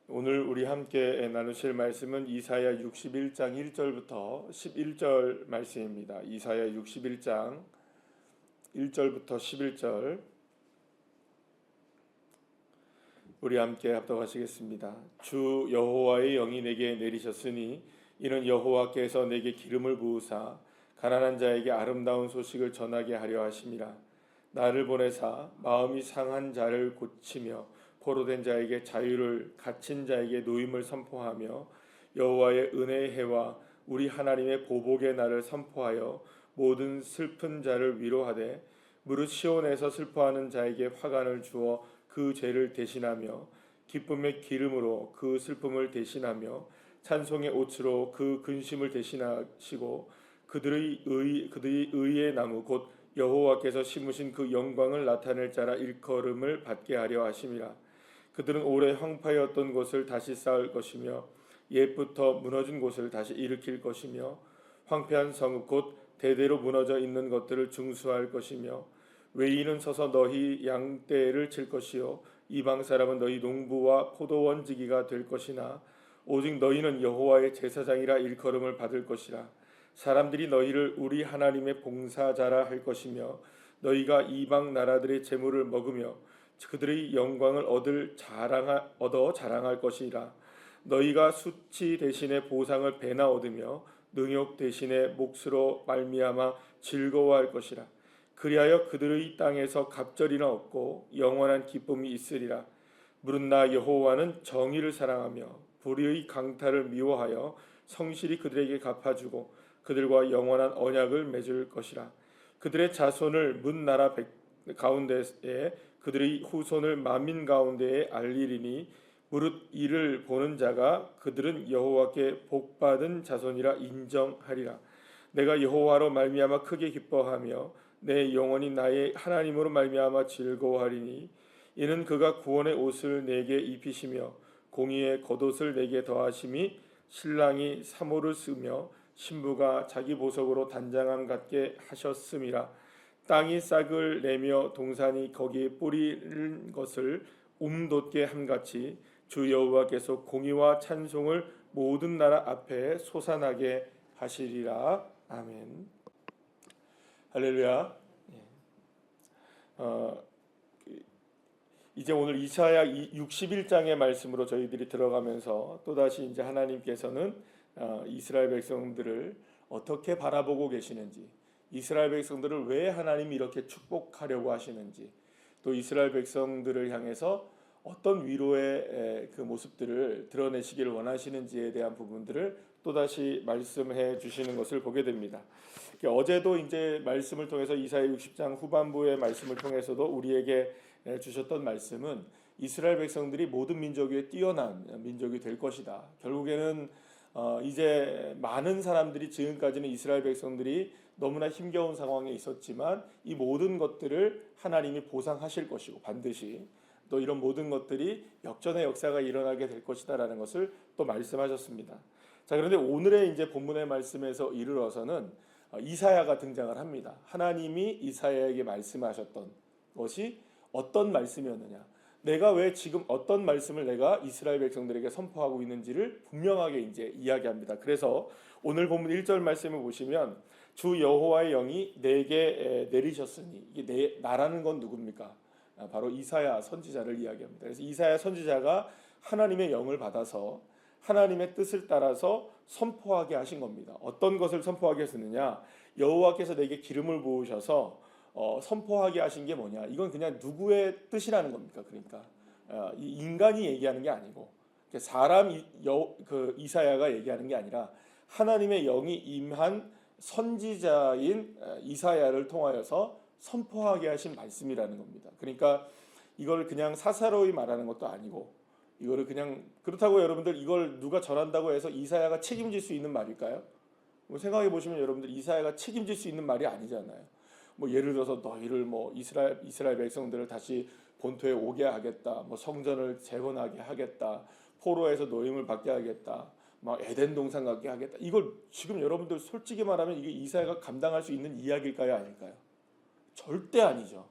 오늘 우리 함께 나누실 말씀은 이사야 61장 1절부터 11절 말씀입니다. 이사야 61장 1절부터 11절 우리 함께 합독하시겠습니다. 주 여호와의 영이 내게 내리셨으니 이는 여호와께서 내게 기름을 부으사 가난한 자에게 아름다운 소식을 전하게 하려 하심이라. 나를 보내사 마음이 상한 자를 고치며 포로된 자에게 자유를, 갇힌 자에게 노임을 선포하며 여호와의 은혜의 해와 우리 하나님의 보복의 날을 선포하여 모든 슬픈 자를 위로하되 무릇 시온에서 슬퍼하는 자에게 화관을 주어 그 죄를 대신하며 기쁨의 기름으로 그 슬픔을 대신하며 찬송의 옷으로 그 근심을 대신하시고 그들의 의의 나무 곧 여호와께서 심으신 그 영광을 나타낼 자라 일컬음을 받게 하려 하심이라. 그들은 오래 황폐하였던 곳을 다시 쌓을 것이며 옛부터 무너진 곳을 다시 일으킬 것이며 황폐한 성읍 곧 대대로 무너져 있는 것들을 중수할 것이며 외인은 서서 너희 양떼를 칠 것이요 이방 사람은 너희 농부와 포도원지기가 될 것이나 오직 너희는 여호와의 제사장이라 일컬음을 받을 것이라. 사람들이 너희를 우리 하나님의 봉사자라 할 것이며 너희가 이방 나라들의 재물을 먹으며 그들의 영광을 얻어 자랑할 것이라. 너희가 수치 대신에 보상을 배나 얻으며 능욕 대신에 몫으로 말미암아 즐거워할 것이라. 그리하여 그들의 땅에서 갑절이나 얻고 영원한 기쁨이 있으리라. 무릇 나 여호와는 정의를 사랑하며 불의의 강탈을 미워하여 성실히 그들에게 갚아주고 그들과 영원한 언약을 맺을 것이라. 그들의 자손을 문 나라 가운데에 그들의 후손을 만민 가운데에 알리리니 무릇 이를 보는 자가 그들은 여호와께 복받은 자손이라 인정하리라. 내가 여호와로 말미암아 크게 기뻐하며 내 영혼이 나의 하나님으로 말미암아 즐거워하리니 이는 그가 구원의 옷을 내게 입히시며 공의의 겉옷을 내게 더하심이 신랑이 사모를 쓰며 신부가 자기 보석으로 단장함 같게 하셨음이라. 땅이 싹을 내며 동산이 거기에 뿌리는 것을 돋게 함같이 주 여호와께서 공의와 찬송을 모든 나라 앞에 솟아나게 하시리라. 아멘. 할렐루야. 이제 오늘 이사야 61장의 말씀으로 저희들이 들어가면서 또다시 이제 하나님께서는 이스라엘 백성들을 어떻게 바라보고 계시는지, 이스라엘 백성들을 왜 하나님이 이렇게 축복하려고 하시는지, 또 이스라엘 백성들을 향해서 어떤 위로의 그 모습들을 드러내시기를 원하시는지에 대한 부분들을 또다시 말씀해 주시는 것을 보게 됩니다. 어제도 이제 말씀을 통해서 이사야 60장 후반부의 말씀을 통해서도 우리에게 주셨던 말씀은 이스라엘 백성들이 모든 민족 위에 뛰어난 민족이 될 것이다. 결국에는 이제 많은 사람들이 지금까지는 이스라엘 백성들이 너무나 힘겨운 상황에 있었지만 이 모든 것들을 하나님이 보상하실 것이고 반드시 또 이런 모든 것들이 역전의 역사가 일어나게 될 것이다라는 것을 또 말씀하셨습니다. 자, 그런데 오늘의 이제 본문의 말씀에서 이르러서는 이사야가 등장을 합니다. 하나님이 이사야에게 말씀하셨던 것이 어떤 말씀이었느냐, 내가 왜 지금 어떤 말씀을 내가 이스라엘 백성들에게 선포하고 있는지를 분명하게 이제 이야기합니다. 그래서 오늘 본문 1절 말씀을 보시면 주 여호와의 영이 내게 내리셨으니, 이게 나라는 건 누굽니까? 바로 이사야 선지자를 이야기합니다. 그래서 이사야 선지자가 하나님의 영을 받아서 하나님의 뜻을 따라서 선포하게 하신 겁니다. 어떤 것을 선포하게 했느냐? 여호와께서 내게 기름을 부으셔서 선포하게 하신 게 뭐냐? 이건 그냥 누구의 뜻이라는 겁니까? 그러니까 이 인간이 얘기하는 게 아니고 사람 그 이사야가 얘기하는 게 아니라 하나님의 영이 임한 선지자인 이사야를 통하여서 선포하게 하신 말씀이라는 겁니다. 그러니까 이걸 그냥 사사로이 말하는 것도 아니고, 이거를 그냥 그렇다고 여러분들 이걸 누가 전한다고 해서 이사야가 책임질 수 있는 말일까요? 뭐 생각해 보시면 여러분들 이사야가 책임질 수 있는 말이 아니잖아요. 뭐 예를 들어서 너희를 뭐 이스라엘 백성들을 다시 본토에 오게 하겠다, 뭐 성전을 재건하게 하겠다, 포로에서 노임을 받게 하겠다, 막 에덴 동산 갖게 하겠다. 이걸 지금 여러분들 솔직히 말하면 이게 이사야가 감당할 수 있는 이야기일까요, 아닐까요? 절대 아니죠.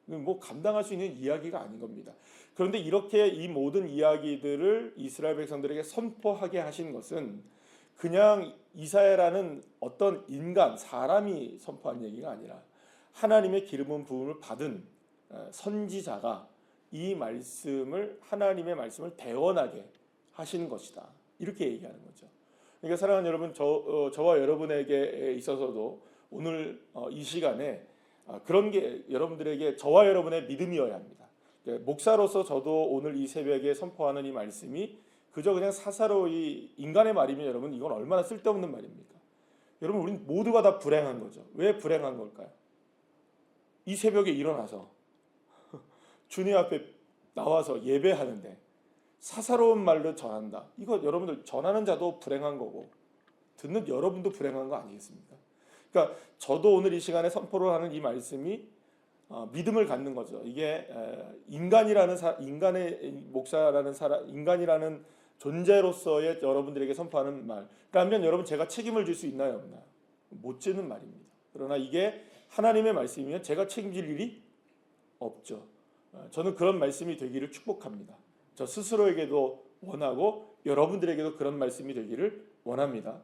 뭐 감당할 수 있는 이야기가 아닌 겁니다. 그런데 이렇게 이 모든 이야기들을 이스라엘 백성들에게 선포하게 하신 것은 그냥 이사야라는 어떤 인간, 사람이 선포한 얘기가 아니라 하나님의 기름 부음을 받은 선지자가 이 말씀을, 하나님의 말씀을 대언하게 하시는 것이다. 이렇게 얘기하는 거죠. 그러니까 사랑하는 여러분, 저와 여러분에게 있어서도 오늘 이 시간에 그런 게 여러분들에게, 저와 여러분의 믿음이어야 합니다. 목사로서 저도 오늘 이 새벽에 선포하는 이 말씀이 그저 그냥 사사로이 인간의 말이면 여러분 이건 얼마나 쓸데없는 말입니까? 여러분, 우린 모두가 다 불행한 거죠. 왜 불행한 걸까요? 이 새벽에 일어나서 주님 앞에 나와서 예배하는데 사사로운 말로 전한다. 이거 여러분들 전하는 자도 불행한 거고 듣는 여러분도 불행한 거 아니겠습니까? 그러니까 저도 오늘 이 시간에 선포를 하는 이 말씀이 믿음을 갖는 거죠. 이게 인간의 목사라는 사람, 인간이라는 존재로서의 여러분들에게 선포하는 말. 그러면 여러분, 제가 책임을 질 수 있나요, 없나요? 못 지는 말입니다. 그러나 이게 하나님의 말씀이면 제가 책임질 일이 없죠. 저는 그런 말씀이 되기를 축복합니다. 저 스스로에게도 원하고 여러분들에게도 그런 말씀이 되기를 원합니다.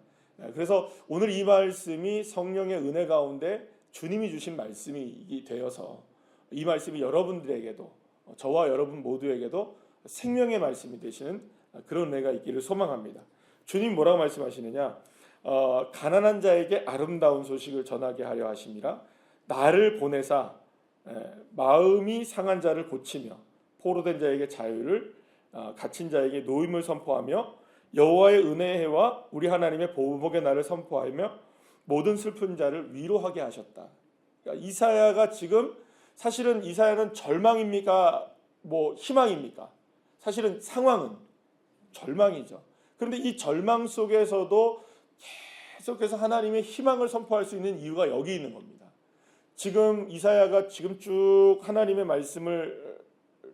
그래서 오늘 이 말씀이 성령의 은혜 가운데 주님이 주신 말씀이 되어서 이 말씀이 여러분들에게도, 저와 여러분 모두에게도 생명의 말씀이 되시는 그런 은혜가 있기를 소망합니다. 주님 뭐라고 말씀하시느냐? 가난한 자에게 아름다운 소식을 전하게 하려 하심이라. 나를 보내사 마음이 상한 자를 고치며 포로된 자에게 자유를, 갇힌 자에게 노임을 선포하며 여호와의 은혜의 해와 우리 하나님의 보복의 날을 선포하며 모든 슬픈 자를 위로하게 하셨다. 그러니까 이사야가 지금, 사실은 이사야는 절망입니까? 뭐 희망입니까? 사실은 상황은 절망이죠. 그런데 이 절망 속에서도 계속해서 하나님의 희망을 선포할 수 있는 이유가 여기 있는 겁니다. 지금 이사야가 지금 쭉 하나님의 말씀을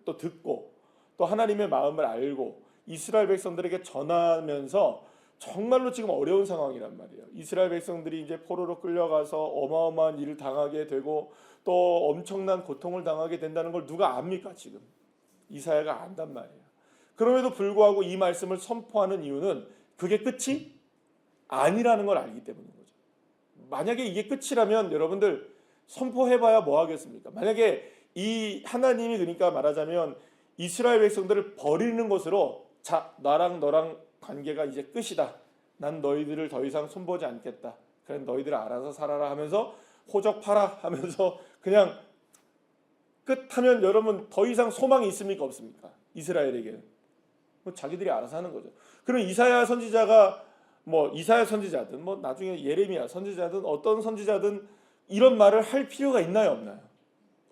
또 듣고 또 하나님의 마음을 알고 이스라엘 백성들에게 전하면서 정말로 지금 어려운 상황이란 말이에요. 이스라엘 백성들이 이제 포로로 끌려가서 어마어마한 일을 당하게 되고 또 엄청난 고통을 당하게 된다는 걸 누가 압니까? 지금 이사야가 안단 말이에요. 그럼에도 불구하고 이 말씀을 선포하는 이유는 그게 끝이 아니라는 걸 알기 때문인 거죠. 만약에 이게 끝이라면 여러분들 선포해봐야 뭐 하겠습니까? 만약에 이 하나님이, 그러니까 말하자면 이스라엘 백성들을 버리는 것으로, 자, 나랑 너랑 관계가 이제 끝이다. 난 너희들을 더 이상 손보지 않겠다. 그래, 너희들 알아서 살아라 하면서 호적파라 하면서 그냥 끝하면 여러분 더 이상 소망이 있습니까? 없습니까? 이스라엘에게는. 자기들이 알아서 하는 거죠. 그럼 이사야 선지자가, 뭐 이사야 선지자든 뭐 나중에 예레미야 선지자든 어떤 선지자든 이런 말을 할 필요가 있나요, 없나요?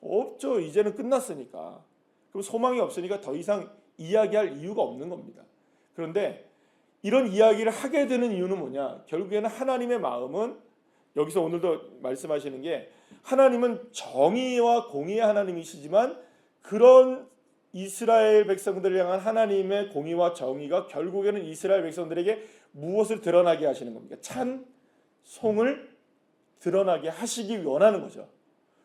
없죠. 이제는 끝났으니까. 그럼 소망이 없으니까 더 이상 이야기할 이유가 없는 겁니다. 그런데 이런 이야기를 하게 되는 이유는 뭐냐? 결국에는 하나님의 마음은, 여기서 오늘도 말씀하시는 게, 하나님은 정의와 공의의 하나님이시지만 그런 이스라엘 백성들을 향한 하나님의 공의와 정의가 결국에는 이스라엘 백성들에게 무엇을 드러나게 하시는 겁니까? 찬송을 드러나게 하시기 원하는 거죠.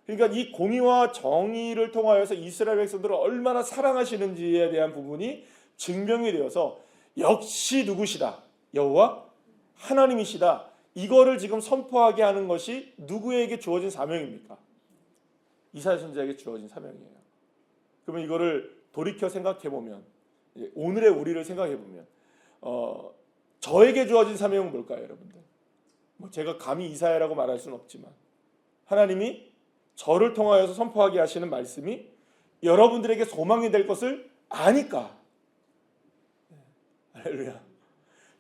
그러니까 이 공의와 정의를 통하여서 이스라엘 백성들을 얼마나 사랑하시는지에 대한 부분이 증명이 되어서 역시 누구시다? 여호와 하나님이시다. 이거를 지금 선포하게 하는 것이 누구에게 주어진 사명입니까? 이사야 선지자에게 주어진 사명이에요. 그러면 이거를 돌이켜 생각해보면, 오늘의 우리를 생각해보면 저에게 주어진 사명은 뭘까요, 여러분들? 뭐 제가 감히 이사야라고 말할 수는 없지만 하나님이 저를 통하여서 선포하게 하시는 말씀이 여러분들에게 소망이 될 것을 아니까, 할렐루야,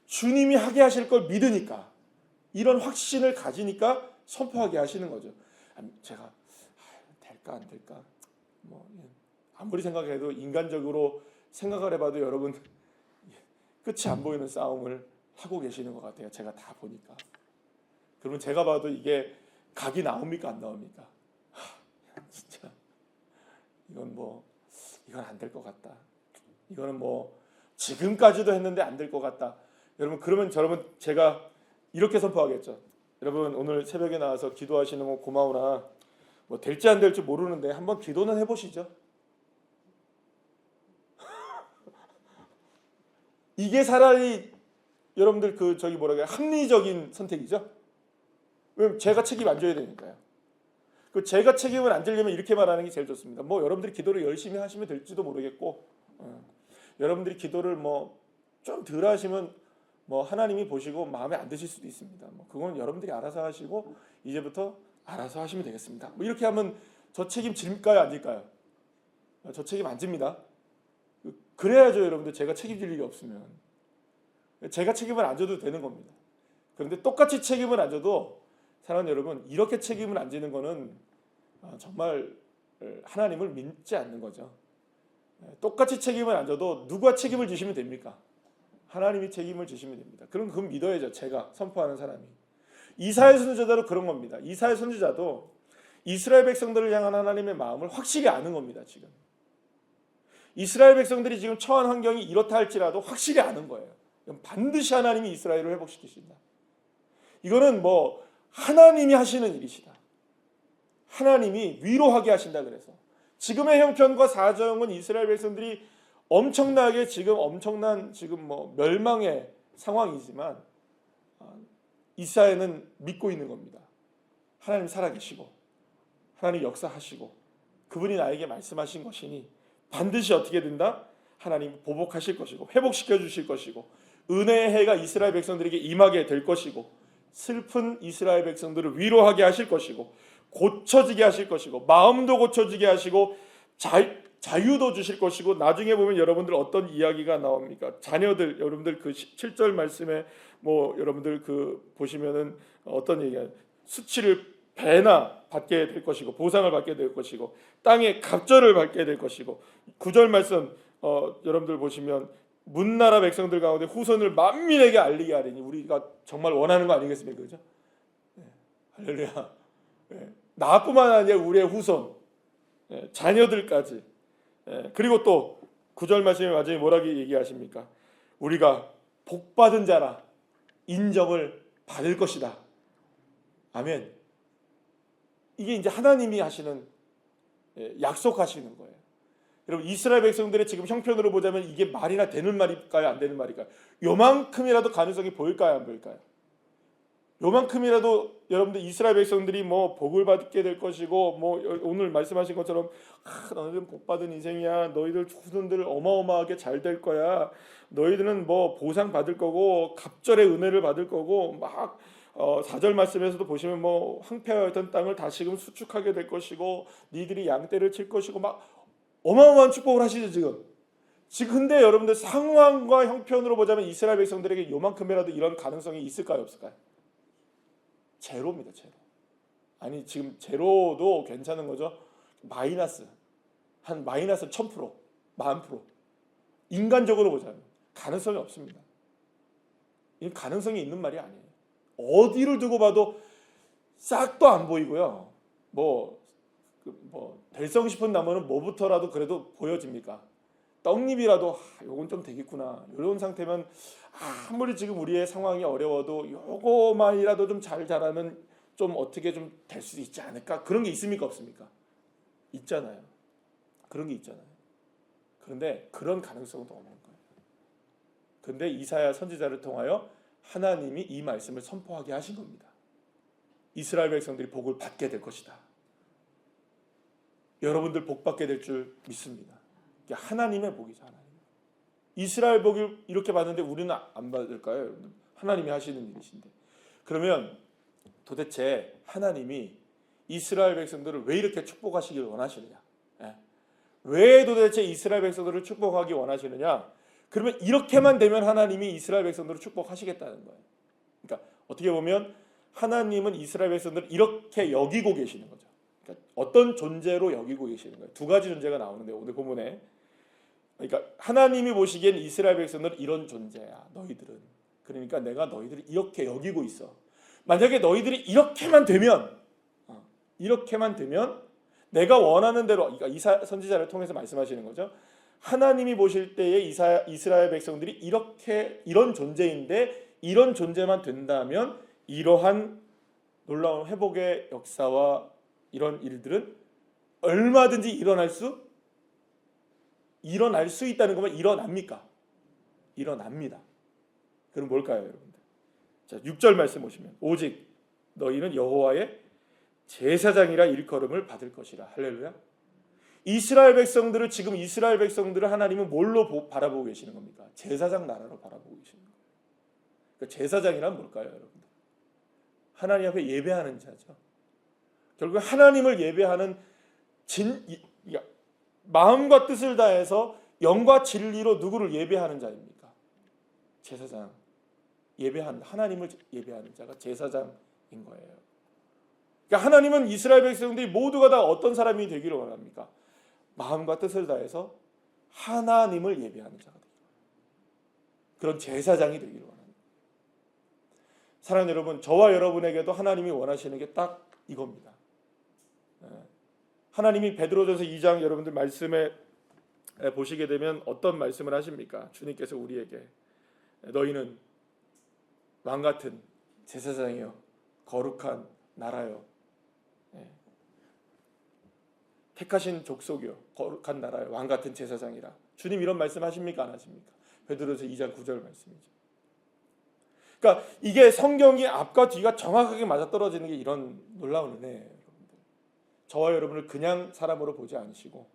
주님이 하게 하실 걸 믿으니까, 이런 확신을 가지니까 선포하게 하시는 거죠. 제가 될까 안 될까, 뭐 아무리 생각해도, 인간적으로 생각을 해봐도 여러분 끝이 안 보이는 싸움을 하고 계시는 것 같아요. 제가 다 보니까. 그러면 제가 봐도 이게 각이 나옵니까, 안 나옵니까? 진짜 이건 안 될 것 같다. 이거는 뭐 지금까지도 했는데 안 될 것 같다. 여러분, 그러면 여러분 제가 이렇게 선포하겠죠. 여러분, 오늘 새벽에 나와서 기도하시는 거 고마우나 뭐 될지 안 될지 모르는데 한번 기도는 해보시죠. 이게 차라리 여러분들 합리적인 선택이죠. 왜냐면 제가 책임 안 져야 되니까요. 그 제가 책임을 안 지려면 이렇게 말하는 게 제일 좋습니다. 뭐 여러분들이 기도를 열심히 하시면 될지도 모르겠고, 여러분들이 기도를 뭐 좀 덜 하시면 뭐 하나님이 보시고 마음에 안 드실 수도 있습니다. 뭐 그건 여러분들이 알아서 하시고 이제부터 알아서 하시면 되겠습니다. 뭐 이렇게 하면 저 책임 질까요, 안 질까요? 저 책임 안 집니다. 그래야죠, 여러분들. 제가 책임질 일이 없으면 제가 책임을 안 져도 되는 겁니다. 그런데 똑같이 책임을 안 져도 사랑하는 여러분, 이렇게 책임을 안 지는 거는 정말 하나님을 믿지 않는 거죠. 똑같이 책임을 안 져도 누가 책임을 지시면 됩니까? 하나님이 책임을 지시면 됩니다. 그럼 그건 믿어야죠. 제가 선포하는 사람이. 이사야 선지자도 그런 겁니다. 이사야 선지자도 이스라엘 백성들을 향한 하나님의 마음을 확실히 아는 겁니다. 지금 이스라엘 백성들이 지금 처한 환경이 이렇다 할지라도 확실히 아는 거예요. 반드시 하나님이 이스라엘을 회복시키신다. 이거는 뭐 하나님이 하시는 일이시다. 하나님이 위로하게 하신다. 그래서 지금의 형편과 사정은 이스라엘 백성들이 엄청난 지금 멸망의 상황이지만 이사야는 믿고 있는 겁니다. 하나님 살아계시고 하나님 역사하시고 그분이 나에게 말씀하신 것이니 반드시 어떻게 된다? 하나님 보복하실 것이고 회복시켜 주실 것이고 은혜의 해가 이스라엘 백성들에게 임하게 될 것이고 슬픈 이스라엘 백성들을 위로하게 하실 것이고 고쳐지게 하실 것이고 마음도 고쳐지게 하시고 자유도 주실 것이고 나중에 보면 여러분들 어떤 이야기가 나옵니까? 자녀들 여러분들 그 7절 말씀에 뭐 여러분들 그 보시면은 어떤 얘기가 수치를 배나 받게 될 것이고 보상을 받게 될 것이고 땅에 갑절을 받게 될 것이고 9절 말씀 여러분들 보시면 문나라 백성들 가운데 후손을 만민에게 알리게 하리니 우리가 정말 원하는 거 아니겠습니까? 그죠? 네. 할렐루야. 네. 나뿐만 아니라 우리의 후손 자녀들까지 그리고 또 9절 말씀에 마지막에 뭐라고 얘기하십니까? 우리가 복받은 자라 인정을 받을 것이다. 아멘. 이게 이제 하나님이 하시는 약속하시는 거예요. 여러분 이스라엘 백성들의 지금 형편으로 보자면 이게 말이나 되는 말일까요? 안 되는 말일까요? 요만큼이라도 가능성이 보일까요? 안 보일까요? 요만큼이라도 여러분들 이스라엘 백성들이 뭐 복을 받게 될 것이고 뭐 오늘 말씀하신 것처럼 너희들은 복받은 인생이야. 너희들 후손들 어마어마하게 잘 될 거야. 너희들은 뭐 보상 받을 거고 갑절의 은혜를 받을 거고 막 4절 말씀에서도 보시면 뭐 황폐하였던 땅을 다시금 수축하게 될 것이고 니들이 양떼를 칠 것이고 막 어마어마한 축복을 하시죠 지금. 근데 여러분들 상황과 형편으로 보자면 이스라엘 백성들에게 요만큼이라도 이런 가능성이 있을까요 없을까요? 제로입니다. 제로. 아니 지금 제로도 괜찮은 거죠. 마이너스 한 마이너스 1000%, 10,000%. 인간적으로 보자면 가능성이 없습니다. 이 가능성이 있는 말이 아니에요. 어디를 두고 봐도 싹도 안 보이고요. 될성 싶은 나무는 뭐부터라도 그래도 보여집니까? 떡잎이라도 요건 좀 되겠구나. 이런 상태면 아무리 지금 우리의 상황이 어려워도 요거만이라도 좀 잘 자라면 좀 어떻게 좀 될 수 있지 않을까? 그런 게 있습니까 없습니까? 있잖아요. 그런 게 있잖아요. 그런데 그런 가능성도 없는 거예요. 그런데 이사야 선지자를 통하여 하나님이 이 말씀을 선포하게 하신 겁니다. 이스라엘 백성들이 복을 받게 될 것이다. 여러분들 복 받게 될 줄 믿습니다. 이게 하나님의 복이죠. 하나님. 이스라엘 복을 이렇게 받는데 우리는 안 받을까요? 하나님이 하시는 일이신데. 그러면 도대체 하나님이 이스라엘 백성들을 왜 이렇게 축복하시길 원하시느냐? 왜 도대체 이스라엘 백성들을 축복하기 원하시느냐? 그러면 이렇게만 되면 하나님이 이스라엘 백성들을 축복하시겠다는 거예요. 그러니까 어떻게 보면 하나님은 이스라엘 백성들을 이렇게 여기고 계시는 거죠. 그러니까 어떤 존재로 여기고 계시는 거예요. 두 가지 존재가 나오는데 오늘 본문에 그러니까 하나님이 보시기엔 이스라엘 백성들은 이런 존재야. 너희들은. 그러니까 내가 너희들을 이렇게 여기고 있어. 만약에 너희들이 이렇게만 되면 내가 원하는 대로 그러니까 이사 선지자를 통해서 말씀하시는 거죠. 하나님이 보실 때에 이스라엘 백성들이 이런 존재인데 이런 존재만 된다면 이러한 놀라운 회복의 역사와 이런 일들은 얼마든지 일어날 수 있다는 것만 일어납니까? 일어납니다. 그럼 뭘까요, 여러분들? 자, 6절 말씀 보시면 오직 너희는 여호와의 제사장이라 일컬음을 받을 것이라. 할렐루야. 이스라엘 백성들을 하나님은 뭘로 바라보고 계시는 겁니까? 제사장 나라로 바라보고 계시는 거예요. 그러니까 제사장이란 뭘까요, 여러분들? 하나님 앞에 예배하는 자죠. 결국 하나님을 예배하는 마음과 뜻을 다해서 영과 진리로 누구를 예배하는 자입니까? 제사장. 하나님을 예배하는 자가 제사장인 거예요. 그러니까 하나님은 이스라엘 백성들이 모두가 다 어떤 사람이 되기를 원합니까? 마음과 뜻을 다해서 하나님을 예배하는 자가 되기를 원합니다. 그런 제사장이 되기를 원합니다. 사랑하는 여러분, 저와 여러분에게도 하나님이 원하시는 게 딱 이겁니다. 하나님이 베드로전서 2장 여러분들 말씀에 보시게 되면 어떤 말씀을 하십니까? 주님께서 우리에게 너희는 왕같은 제사장이요 거룩한 나라요 택하신 족속이요 거룩한 나라요 왕같은 제사장이라. 주님 이런 말씀 하십니까? 안 하십니까? 베드로전서 2장 9절 말씀이죠. 그러니까 이게 성경이 앞과 뒤가 정확하게 맞아떨어지는 게 이런 놀라운 은혜예요. 여러분들. 저와 여러분을 그냥 사람으로 보지 않으시고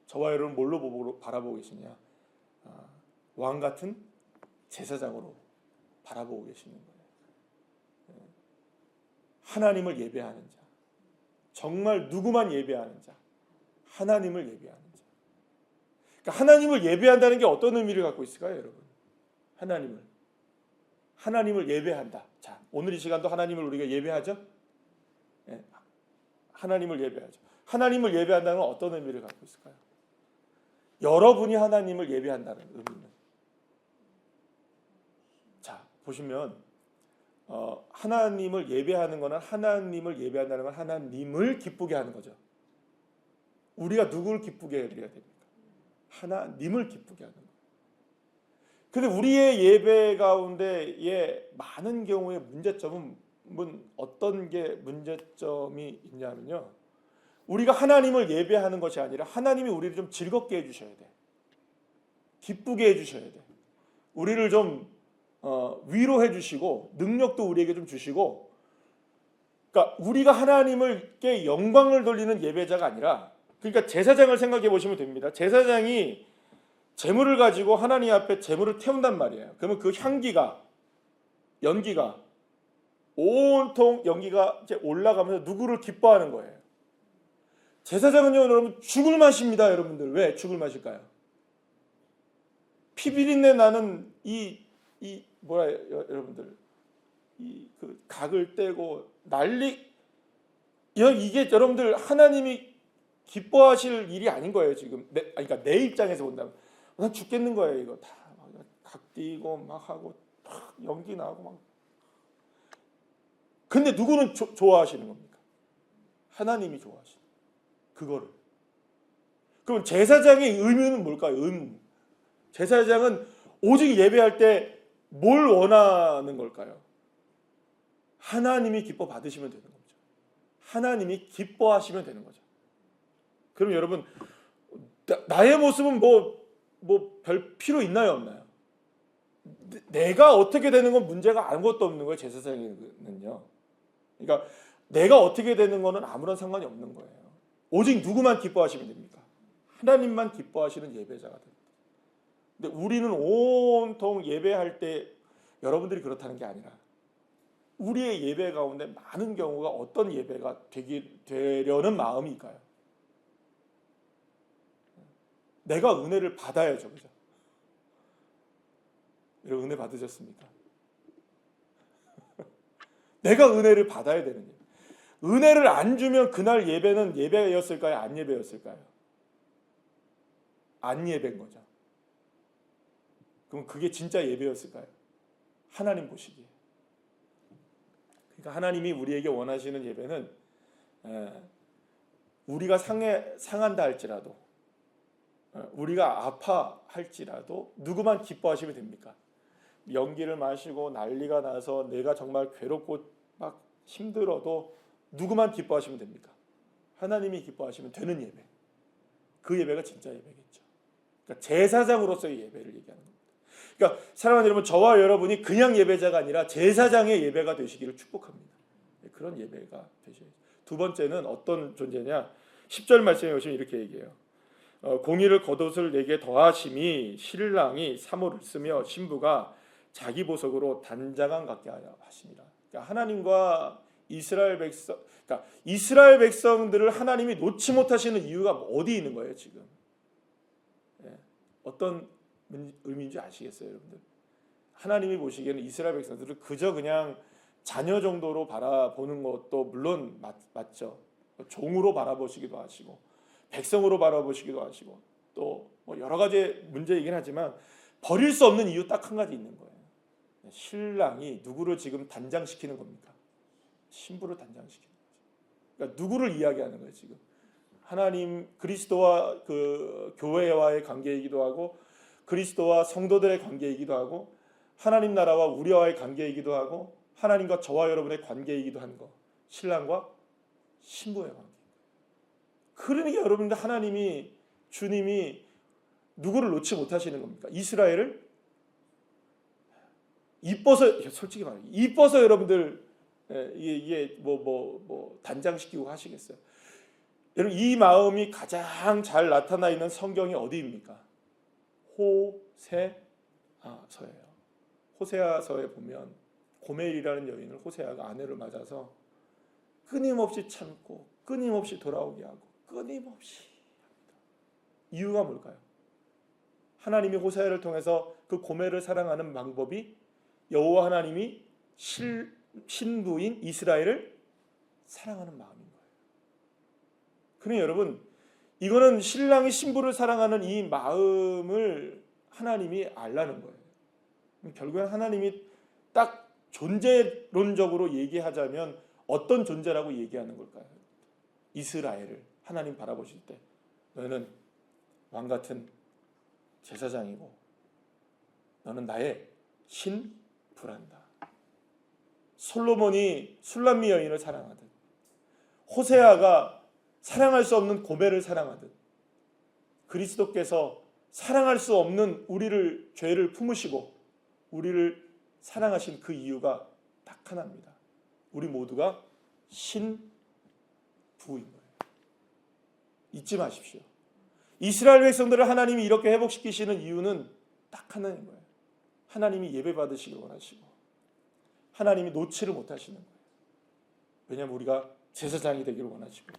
저와 여러분 뭘로 바라보고 계시냐? 왕같은 제사장으로 바라보고 계시는 거예요. 하나님을 예배하는 자, 정말 누구만 예배하는 자, 하나님을 예배하는 자. 그러니까 하나님을 예배한다는 게 어떤 의미를 갖고 있을까요, 여러분? 하나님을 예배한다. 자, 오늘 이 시간도 하나님을 우리가 예배하죠? 네, 하나님을 예배하죠. 하나님을 예배한다는 건 어떤 의미를 갖고 있을까요? 여러분이 하나님을 예배한다는 의미는, 자 보시면 하나님을 예배하는 거는 하나님을 예배한다는 건 하나님을 기쁘게 하는 거죠. 우리가 누구를 기쁘게 해야 됩니까? 하나님을 기쁘게 하는 거예요. 근데 우리의 예배 가운데에 많은 경우의 문제점은 어떤 게 문제점이 있냐면요, 우리가 하나님을 예배하는 것이 아니라 하나님이 우리를 좀 즐겁게 해주셔야 돼. 기쁘게 해주셔야 돼. 우리를 좀 위로해 주시고 능력도 우리에게 좀 주시고, 그러니까 우리가 하나님께 영광을 돌리는 예배자가 아니라, 그러니까 제사장을 생각해 보시면 됩니다. 제사장이 제물을 가지고 하나님 앞에 제물을 태운단 말이에요. 그러면 그 연기가 온통 연기가 이제 올라가면서 누구를 기뻐하는 거예요. 제사장은요, 여러분 죽을 맛입니다. 여러분들 왜 죽을 맛일까요? 피비린내 나는 여러분들 그 각을 떼고 이게 여러분들 하나님이 기뻐하실 일이 아닌 거예요. 지금 그러니까 내 입장에서 본다면 난 죽겠는 거예요. 이거 다 각 띄고 막 하고 막 연기 나고 막. 근데 누구는 좋아하시는 겁니까? 하나님이 좋아하시는 그거를. 그럼 제사장의 의무는 뭘까요? 제사장은 오직 예배할 때 뭘 원하는 걸까요? 하나님이 기뻐 받으시면 되는 거죠. 하나님이 기뻐하시면 되는 거죠. 그럼 여러분, 나의 모습은 별 필요 있나요, 없나요? 내가 어떻게 되는 건 문제가 아무것도 없는 거예요, 제사장은요. 그러니까 내가 어떻게 되는 거는 아무런 상관이 없는 거예요. 오직 누구만 기뻐하시면 됩니까? 하나님만 기뻐하시는 예배자가 됩니다. 근데 우리는 온통 예배할 때 여러분들이 그렇다는 게 아니라 우리의 예배 가운데 많은 경우가 어떤 예배가 되려는 마음일까요? 내가 은혜를 받아야죠, 그죠? 여러분 은혜 받으셨습니까? 내가 은혜를 받아야 되는 예배. 은혜를 안 주면 그날 예배는 예배였을까요? 안 예배였을까요? 안 예배인 거죠. 그럼 그게 진짜 예배였을까요? 하나님 보시기에. 그러니까 하나님이 우리에게 원하시는 예배는 우리가 상한다 할지라도, 우리가 아파할지라도 누구만 기뻐하시면 됩니까? 연기를 마시고 난리가 나서 내가 정말 괴롭고 막 힘들어도 누구만 기뻐하시면 됩니까? 하나님이 기뻐하시면 되는 예배, 그 예배가 진짜 예배겠죠. 그러니까 제사장으로서의 예배를 얘기하는 겁니다. 그러니까 사랑하는 여러분, 저와 여러분이 그냥 예배자가 아니라 제사장의 예배가 되시기를 축복합니다. 그런 예배가 되셔야죠. 두 번째는 어떤 존재냐? 10절 말씀에 보시면 이렇게 얘기해요. 공의를 겉옷을 내게 더하심이 신랑이 사모를 쓰며 신부가 자기 보석으로 단장한 같게 하려 하십니다. 그러니까 하나님과 이스라엘 백성, 그러니까 이스라엘 백성들을 하나님이 놓지 못하시는 이유가 어디 있는 거예요 지금? 어떤 의미인지 아시겠어요, 여러분들? 하나님이 보시기에는 이스라엘 백성들을 그저 그냥 자녀 정도로 바라보는 것도 물론 맞죠. 종으로 바라보시기도 하시고 백성으로 바라보시기도 하시고 또 뭐 여러 가지 문제이긴 하지만 버릴 수 없는 이유 딱 한 가지 있는 거예요. 신랑이 누구를 지금 단장시키는 겁니까? 신부를 단장시키는 거죠. 그러니까 누구를 이야기하는 거예요 지금? 하나님, 그리스도와 그 교회와의 관계이기도 하고 그리스도와 성도들의 관계이기도 하고 하나님 나라와 우리와의 관계이기도 하고 하나님과 저와 여러분의 관계이기도 한 거, 신랑과 신부의 관계. 그러니까 여러분들 하나님이, 주님이 누구를 놓지 못하시는 겁니까? 이스라엘을 이뻐서, 솔직히 말해, 이뻐서 여러분들 이게 뭐 단장시키고 하시겠어요? 여러분, 이 마음이 가장 잘 나타나 있는 성경이 어디입니까? 호세아서예요. 호세아서에 보면 고멜이라는 여인을 호세아가 아내를 맞아서 끊임없이 참고 끊임없이 돌아오게 하고 끊임없이 합니다. 이유가 뭘까요? 하나님이 호세아를 통해서 그 고멜을 사랑하는 방법이 여호와 하나님이 신부인 이스라엘을 사랑하는 마음인 거예요. 그러니 여러분, 이거는 신랑이 신부를 사랑하는 이 마음을 하나님이 알라는 거예요. 결국엔 하나님이 딱 존재론적으로 얘기하자면 어떤 존재라고 얘기하는 걸까요? 이스라엘을 하나님 바라보실 때 너는 왕같은 제사장이고 너는 나의 신부란다. 솔로몬이 술람미 여인을 사랑하듯 호세아가 사랑할 수 없는 고멜을 사랑하듯 그리스도께서 사랑할 수 없는 우리를, 죄를 품으시고 우리를 사랑하신 그 이유가 딱 하나입니다. 우리 모두가 신부인 거예요. 잊지 마십시오. 이스라엘 백성들을 하나님이 이렇게 회복시키시는 이유는 딱 하나인 거예요. 하나님이 예배받으시길 원하시고 하나님이 놓지를 못하시는 거예요. 왜냐하면 우리가 제사장이 되기를 원하시고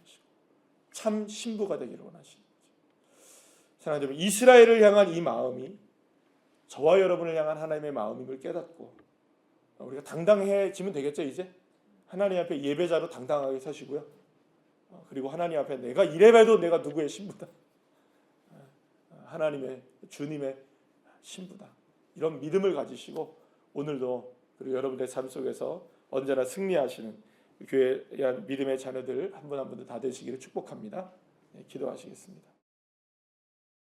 참 신부가 되기를 원하시는 거죠. 사랑하는 여러분, 이스라엘을 향한 이 마음이 저와 여러분을 향한 하나님의 마음임을 깨닫고 우리가 당당해지면 되겠죠. 이제 하나님 앞에 예배자로 당당하게 서시고요. 그리고 하나님 앞에 내가 이래봬도 내가 누구의 신부다, 하나님의, 주님의 신부다, 이런 믿음을 가지시고 오늘도 그리고 여러분의 삶 속에서 언제나 승리하시는 교회의 믿음의 자녀들 한 분 한 분들 다 되시기를 축복합니다. 기도하시겠습니다.